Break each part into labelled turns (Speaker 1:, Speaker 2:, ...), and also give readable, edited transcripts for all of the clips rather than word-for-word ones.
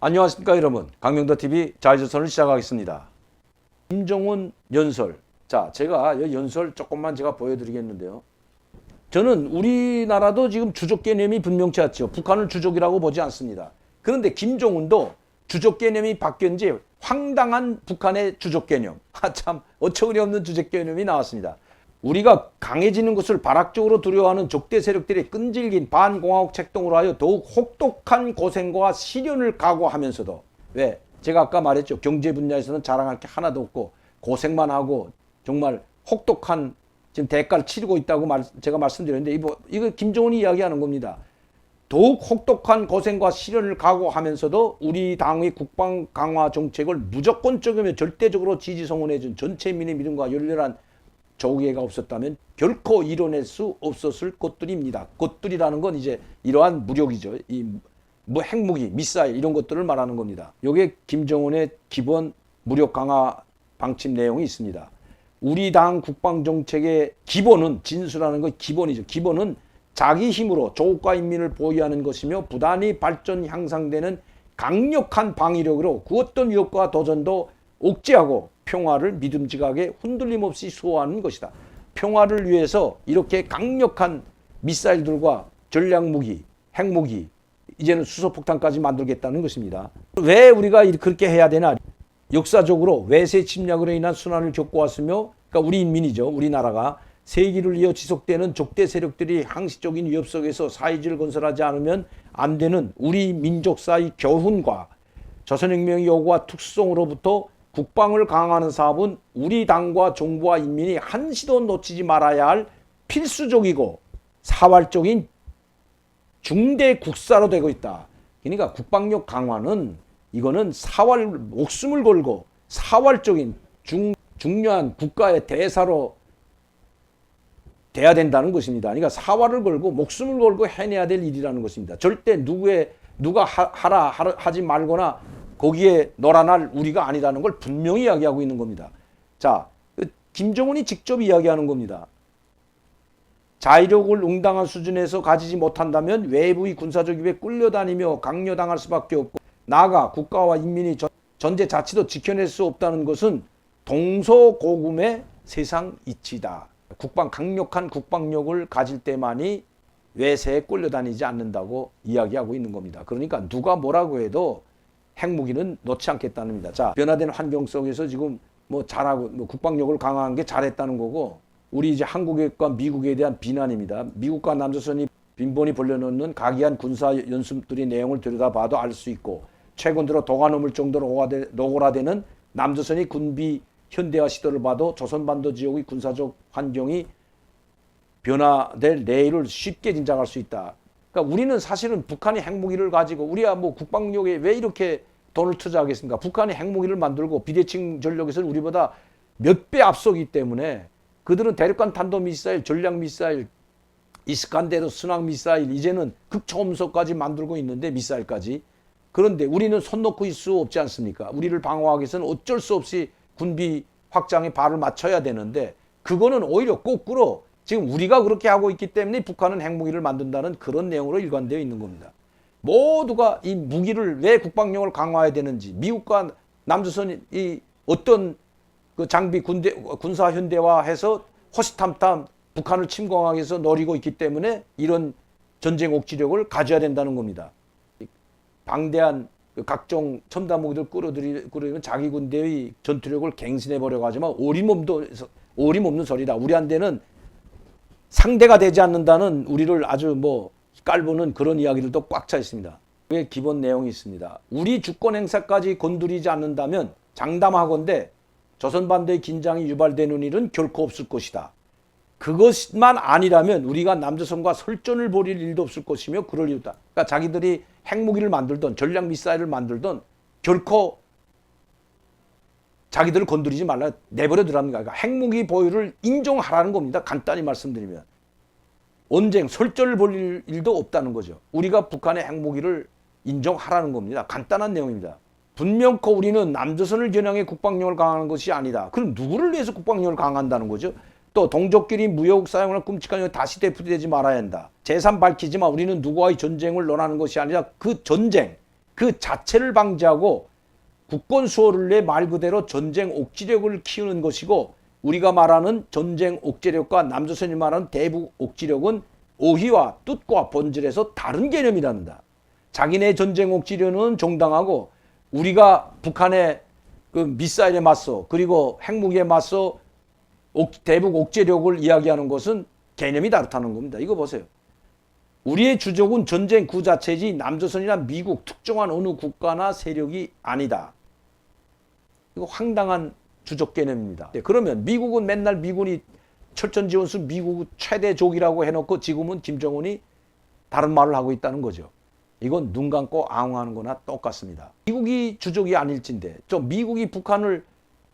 Speaker 1: 안녕하십니까 여러분, 강명도TV 자유조선을 시작하겠습니다. 김정은 연설. 자, 제가 이 연설 조금만 제가 보여드리겠는데요. 저는 우리나라도 지금 주적 개념이 분명치 않죠. 북한을 주적이라고 보지 않습니다. 그런데 김정은도 주적 개념이 바뀐 지 황당한 북한의 주적 개념, 참 어처구니 없는 주적 개념이 나왔습니다. 우리가 강해지는 것을 발악적으로 두려워하는 적대 세력들의 끈질긴 반공화국 책동으로 하여 더욱 혹독한 고생과 시련을 각오하면서도, 왜? 제가 아까 말했죠. 경제 분야에서는 자랑할 게 하나도 없고 고생만 하고 정말 혹독한 지금 대가를 치르고 있다고 제가 말씀드렸는데, 이거 김정은이 이야기하는 겁니다. 더욱 혹독한 고생과 시련을 각오하면서도 우리 당의 국방 강화 정책을 무조건적이며 절대적으로 지지 성원해준 전체 민의 믿음과 열렬한 조계가 없었다면 결코 이뤄낼 수 없었을 것들입니다. 것들이라는 건 이제 이러한 무력이죠. 뭐 핵무기, 미사일 이런 것들을 말하는 겁니다. 이게 김정은의 기본 무력 강화 방침 내용이 있습니다. 우리 당 국방 정책의 기본은, 진수라는 건 기본이죠. 기본은 자기 힘으로 조국과 인민을 보위하는 것이며 부단히 발전 향상되는 강력한 방위력으로 그 어떤 위협과 도전도 억제하고 평화를 믿음직하게 흔들림 없이 수호하는 것이다. 평화를 위해서 이렇게 강력한 미사일들과 전략무기, 핵무기, 이제는 수소폭탄까지 만들겠다는 것입니다. 왜 우리가 그렇게 해야 되나? 역사적으로 외세 침략으로 인한 순환을 겪어왔으며, 그러니까 우리 인민이죠. 우리나라가 세기를 이어 지속되는 적대 세력들이 항시적인 위협 속에서 사회주의를 건설하지 않으면 안 되는 우리 민족사의 교훈과 조선혁명의 요구와 특수성으로부터 국방을 강화하는 사업은 우리 당과 정부와 인민이 한시도 놓치지 말아야 할 필수적이고 사활적인 중대 국사로 되고 있다. 그러니까 국방력 강화는 이거는 목숨을 걸고 사활적인 중요한 국가의 대사로 돼야 된다는 것입니다. 그러니까 사활을 걸고 목숨을 걸고 해내야 될 일이라는 것입니다. 절대 누가 하지 말거나 거기에 놀아날 우리가 아니라는 걸 분명히 이야기하고 있는 겁니다. 자, 김정은이 직접 이야기하는 겁니다. 자위력을 응당한 수준에서 가지지 못한다면 외부의 군사적 위협에 끌려다니며 강요당할 수밖에 없고, 나아가 국가와 인민이 전제 자치도 지켜낼 수 없다는 것은 동서고금의 세상 이치다. 강력한 국방력을 가질 때만이 외세에 끌려다니지 않는다고 이야기하고 있는 겁니다. 그러니까 누가 뭐라고 해도 핵무기는 놓지 않겠다는 겁니다. 자, 변화된 환경 속에서 지금 잘하고 국방력을 강화한 게 잘했다는 거고, 우리 이제 한국과 미국에 대한 비난입니다. 미국과 남조선이 빈번히 벌려놓는 각이한 군사 연습들의 내용을 들여다봐도 알 수 있고, 최근 들어 도가 넘을 정도로 노골화되는 남조선의 군비 현대화 시도를 봐도 조선반도 지역의 군사적 환경이 변화될 내일을 쉽게 짐작할 수 있다. 그러니까 우리는 사실은 북한이 핵무기를 가지고, 우리야 국방력에 왜 이렇게 돈을 투자하겠습니까? 북한이 핵무기를 만들고 비대칭 전력에서는 우리보다 몇 배 앞서기 때문에, 그들은 대륙간 탄도미사일, 전략미사일, 이스칸데르 순항미사일, 이제는 극초음속까지 만들고 있는데, 미사일까지. 그런데 우리는 손 놓고 있을 수 없지 않습니까? 우리를 방어하기 위해서는 어쩔 수 없이 군비 확장에 발을 맞춰야 되는데, 그거는 오히려 거꾸로 지금 우리가 그렇게 하고 있기 때문에 북한은 핵무기를 만든다는 그런 내용으로 일관되어 있는 겁니다. 모두가 이 무기를 왜 국방력을 강화해야 되는지, 미국과 남조선이 어떤 그 장비 군사 현대화해서 호시탐탐 북한을 침공하기 위해서 노리고 있기 때문에 이런 전쟁 억지력을 가져야 된다는 겁니다. 방대한 각종 첨단 무기들 끌어들이면 자기 군대의 전투력을 갱신해 보려고 하지만 어림없는 소리다. 우리한테는 상대가 되지 않는다는, 우리를 아주 깔보는 그런 이야기들도 꽉 차 있습니다. 그게 기본 내용이 있습니다. 우리 주권 행사까지 건드리지 않는다면 장담하건대 조선반도의 긴장이 유발되는 일은 결코 없을 것이다. 그것만 아니라면 우리가 남조선과 설전을 벌일 일도 없을 것이며 그럴 이유다. 그러니까 자기들이 핵무기를 만들던 전략미사일을 만들던 결코 자기들을 건드리지 말라, 내버려 두랍니다. 그러니까 핵무기 보유를 인정하라는 겁니다. 간단히 말씀드리면. 언쟁, 설전을 벌일 일도 없다는 거죠. 우리가 북한의 핵무기를 인정하라는 겁니다. 간단한 내용입니다. 분명코 우리는 남조선을 겨냥해 국방력을 강화하는 것이 아니다. 그럼 누구를 위해서 국방력을 강화한다는 거죠? 또 동족끼리 무역 사용을 끔찍한 일 다시 되풀이되지 말아야 한다. 재산 밝히지만 우리는 누구와의 전쟁을 논하는 것이 아니라 그 전쟁, 그 자체를 방지하고 국권 수호를 위해 말 그대로 전쟁 옥지력을 키우는 것이고, 우리가 말하는 전쟁 옥지력과 남조선이 말하는 대북 옥지력은 어휘와 뜻과 본질에서 다른 개념이란다. 자기네 전쟁 옥지력은 정당하고 우리가 북한의 그 미사일에 맞서 그리고 핵무기에 맞서 대북 옥지력을 이야기하는 것은 개념이 다르다는 겁니다. 이거 보세요. 우리의 주적은 전쟁 그 자체지 남조선이나 미국 특정한 어느 국가나 세력이 아니다. 이거 황당한 주적 개념입니다. 그러면 미국은 맨날 미군이 철전지원수 미국 최대족이라고 해놓고 지금은 김정은이 다른 말을 하고 있다는 거죠. 이건 눈 감고 앙호하는 거나 똑같습니다. 미국이 주적이 아닐진데 미국이 북한을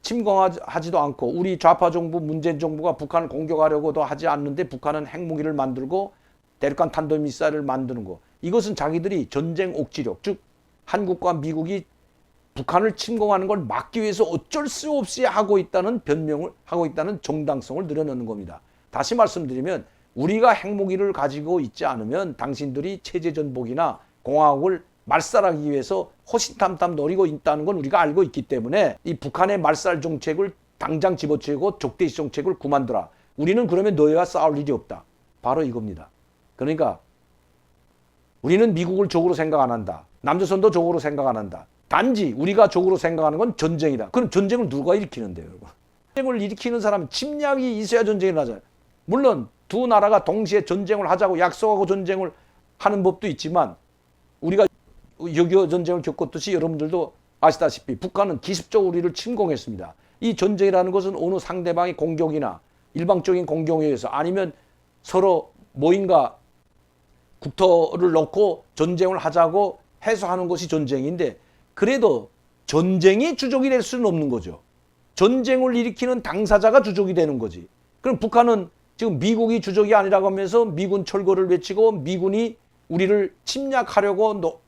Speaker 1: 침공하지도 않고 우리 좌파 정부 문재인 정부가 북한을 공격하려고도 하지 않는데 북한은 핵무기를 만들고 대륙간 탄도미사일을 만드는 거, 이것은 자기들이 전쟁 옥지력, 즉 한국과 미국이 북한을 침공하는 걸 막기 위해서 어쩔 수 없이 하고 있다는 변명을 하고 있다는 정당성을 늘어놓는 겁니다. 다시 말씀드리면 우리가 핵무기를 가지고 있지 않으면 당신들이 체제전복이나 공화국을 말살하기 위해서 호신탐탐 노리고 있다는 건 우리가 알고 있기 때문에 이 북한의 말살 정책을 당장 집어치우고 적대시 정책을 그만둬라. 우리는 그러면 너희와 싸울 일이 없다. 바로 이겁니다. 그러니까 우리는 미국을 적으로 생각 안 한다. 남조선도 적으로 생각 안 한다. 단지 우리가 적으로 생각하는 건 전쟁이다. 그럼 전쟁을 누가 일으키는데요, 여러분? 전쟁을 일으키는 사람은 침략이 있어야 전쟁을 하잖아요. 물론 두 나라가 동시에 전쟁을 하자고 약속하고 전쟁을 하는 법도 있지만 우리가 6.25 전쟁을 겪었듯이 여러분들도 아시다시피 북한은 기습적으로 우리를 침공했습니다. 이 전쟁이라는 것은 어느 상대방의 공격이나 일방적인 공격에 의해서 아니면 서로 모임과 국토를 놓고 전쟁을 하자고 해소하는 것이 전쟁인데, 그래도 전쟁이 주적이 될 수는 없는 거죠. 전쟁을 일으키는 당사자가 주적이 되는 거지. 그럼 북한은 지금 미국이 주적이 아니라고 하면서 미군 철거를 외치고 미군이 우리를 침략하려고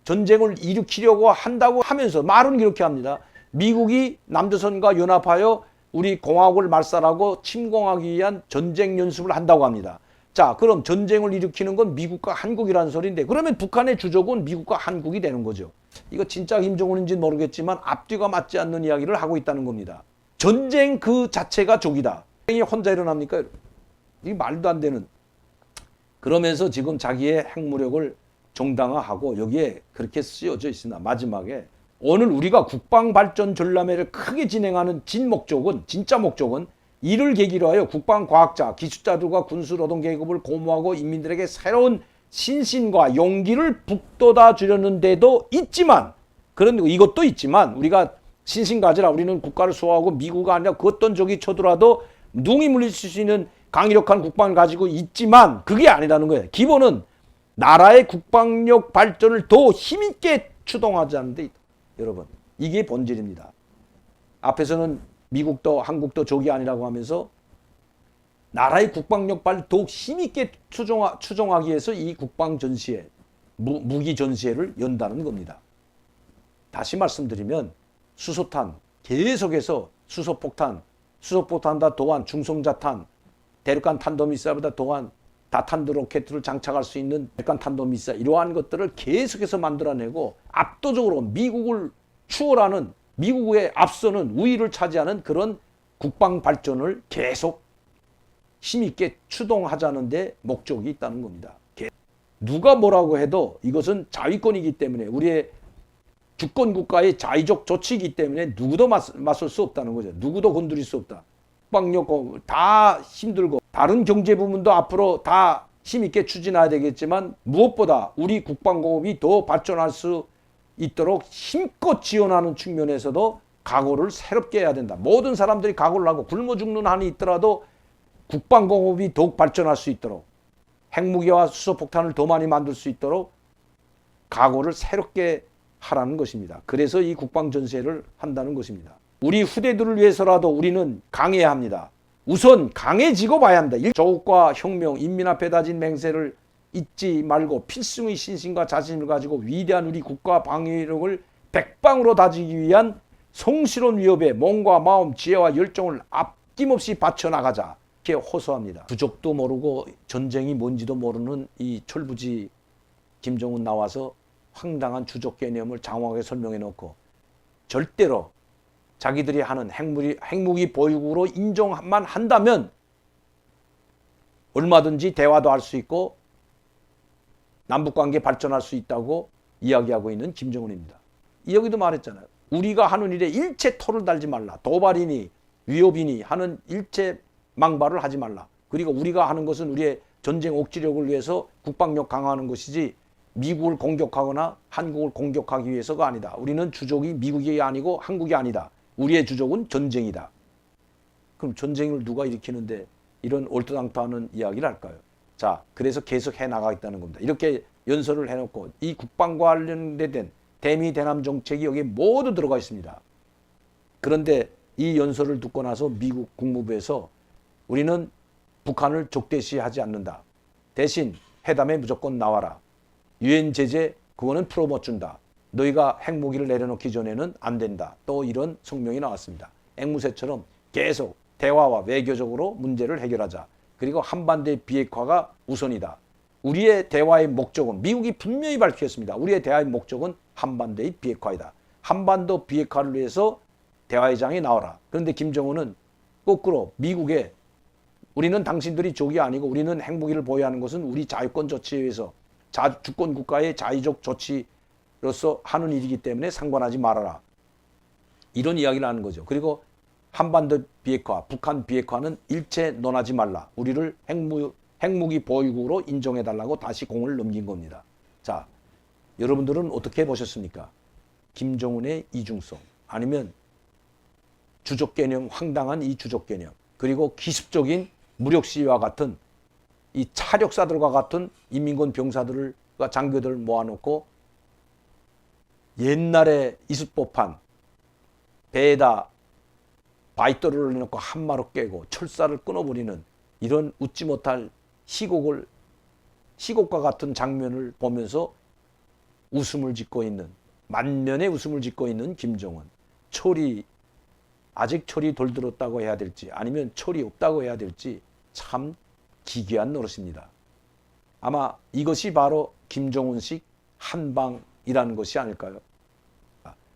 Speaker 1: 전쟁을 일으키려고 한다고 하면서 말은 그렇게 합니다. 미국이 남조선과 연합하여 우리 공화국을 말살하고 침공하기 위한 전쟁 연습을 한다고 합니다. 자, 그럼 전쟁을 일으키는 건 미국과 한국이라는 소리인데, 그러면 북한의 주적은 미국과 한국이 되는 거죠. 이거 진짜 김정은인지는 모르겠지만 앞뒤가 맞지 않는 이야기를 하고 있다는 겁니다. 전쟁 그 자체가 적이다. 전쟁이 혼자 일어납니까? 이게 말도 안 되는. 그러면서 지금 자기의 핵무력을 정당화하고 여기에 그렇게 쓰여져 있으나 마지막에 오늘 우리가 국방발전 전람회를 크게 진행하는 진짜 목적은 이를 계기로 하여 국방과학자, 기술자들과 군수노동계급을 고무하고 인민들에게 새로운 신신과 용기를 북돋아 주려는 데도 있지만, 그런 이것도 있지만 우리가 신신 가지라 우리는 국가를 수호하고 미국 아니라 그 어떤 적이 쳐들어와도 능히 물리칠 수 있는 강력한 국방을 가지고 있지만 그게 아니라는 거예요. 기본은 나라의 국방력 발전을 더 힘있게 추동하자는 데 있다. 여러분, 이게 본질입니다. 앞에서는 미국도 한국도 적이 아니라고 하면서 나라의 국방력 발전을 더욱 힘있게 추종하기 위해서 이 국방 전시회, 무기 전시회를 연다는 겁니다. 다시 말씀드리면 수소탄, 계속해서 수소폭탄보다 더한 중성자탄, 대륙간 탄도미사일보다 더한 다탄두 로켓을 장착할 수 있는 대륙간 탄도미사일, 이러한 것들을 계속해서 만들어내고 압도적으로 미국을 추월하는, 미국에 앞서는 우위를 차지하는 그런 국방 발전을 계속 힘있게 추동하자는 데 목적이 있다는 겁니다. 누가 뭐라고 해도 이것은 자위권이기 때문에, 우리의 주권국가의 자의적 조치이기 때문에 누구도 맞설 수 없다는 거죠. 누구도 건드릴 수 없다. 국방력 다 힘들고 다른 경제 부문도 앞으로 다 힘있게 추진해야 되겠지만 무엇보다 우리 국방공업이 더 발전할 수 있도록 힘껏 지원하는 측면에서도 각오를 새롭게 해야 된다. 모든 사람들이 각오를 하고 굶어 죽는 한이 있더라도 국방공업이 더욱 발전할 수 있도록, 핵무기와 수소폭탄을 더 많이 만들 수 있도록 각오를 새롭게 하라는 것입니다. 그래서 이 국방전시회를 한다는 것입니다. 우리 후대들을 위해서라도 우리는 강해야 합니다. 우선 강해지고 봐야 합니다. 조국과 혁명, 인민 앞에 다진 맹세를 잊지 말고 필승의 신심과 자신을 가지고 위대한 우리 국가 방위력을 백방으로 다지기 위한 성스러운 위협에 몸과 마음, 지혜와 열정을 아낌없이 바쳐나가자, 이렇게 호소합니다. 부족도 모르고 전쟁이 뭔지도 모르는 이 철부지 김정은 나와서 황당한 주적 개념을 장황하게 설명해 놓고 절대로 자기들이 하는 핵무기 보유국으로 인정만 한다면 얼마든지 대화도 할 수 있고 남북관계 발전할 수 있다고 이야기하고 있는 김정은입니다. 여기도 말했잖아요. 우리가 하는 일에 일체 토를 달지 말라. 도발이니 위협이니 하는 일체 망발을 하지 말라. 그리고 우리가 하는 것은 우리의 전쟁 억지력을 위해서 국방력 강화하는 것이지 미국을 공격하거나 한국을 공격하기 위해서가 아니다. 우리는 주적이 미국이 아니고 한국이 아니다. 우리의 주적은 전쟁이다. 그럼 전쟁을 누가 일으키는데 이런 얼토당토하는 이야기를 할까요? 자, 그래서 계속 해나가겠다는 겁니다. 이렇게 연설을 해놓고 이 국방과 관련된 대미 대남 정책이 여기에 모두 들어가 있습니다. 그런데 이 연설을 듣고 나서 미국 국무부에서 우리는 북한을 적대시하지 않는다. 대신 회담에 무조건 나와라. 유엔 제재 그거는 풀어 못 준다. 너희가 핵무기를 내려놓기 전에는 안 된다. 또 이런 성명이 나왔습니다. 앵무새처럼 계속 대화와 외교적으로 문제를 해결하자. 그리고 한반도의 비핵화가 우선이다. 우리의 대화의 목적은 미국이 분명히 밝혔습니다. 우리의 대화의 목적은 한반도의 비핵화이다. 한반도 비핵화를 위해서 대화의장이 나와라. 그런데 김정은은 거꾸로 미국에 우리는 당신들이 적이 아니고 우리는 핵무기를 보유하는 것은 우리 자유권 조치에 의해서 주권 국가의 자의적 조치로서 하는 일이기 때문에 상관하지 말아라. 이런 이야기를 하는 거죠. 그리고 한반도 비핵화, 북한 비핵화는 일체 논하지 말라. 우리를 핵무기 보유국으로 인정해달라고 다시 공을 넘긴 겁니다. 자, 여러분들은 어떻게 보셨습니까? 김정은의 이중성 아니면 주적 개념, 황당한 이 주적 개념, 그리고 기습적인 무력 시위와 같은 이 차력사들과 같은 인민군 병사들과 장교들을 모아놓고 옛날에 있을 법한 배에다 바이터를 올려놓고 한마로 깨고 철사를 끊어버리는 이런 웃지 못할 희곡과 같은 장면을 보면서 웃음을 짓고 있는, 만면의 웃음을 짓고 있는 김정은. 아직 철이 덜 들었다고 해야 될지 아니면 철이 없다고 해야 될지 참 기괴한 노릇입니다. 아마 이것이 바로 김정은식 한방이라는 것이 아닐까요?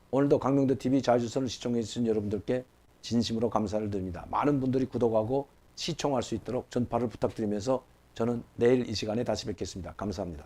Speaker 1: 오늘도 강명도TV 자유조선을 시청해 주신 여러분들께 진심으로 감사를 드립니다. 많은 분들이 구독하고 시청할 수 있도록 전파를 부탁드리면서 저는 내일 이 시간에 다시 뵙겠습니다. 감사합니다.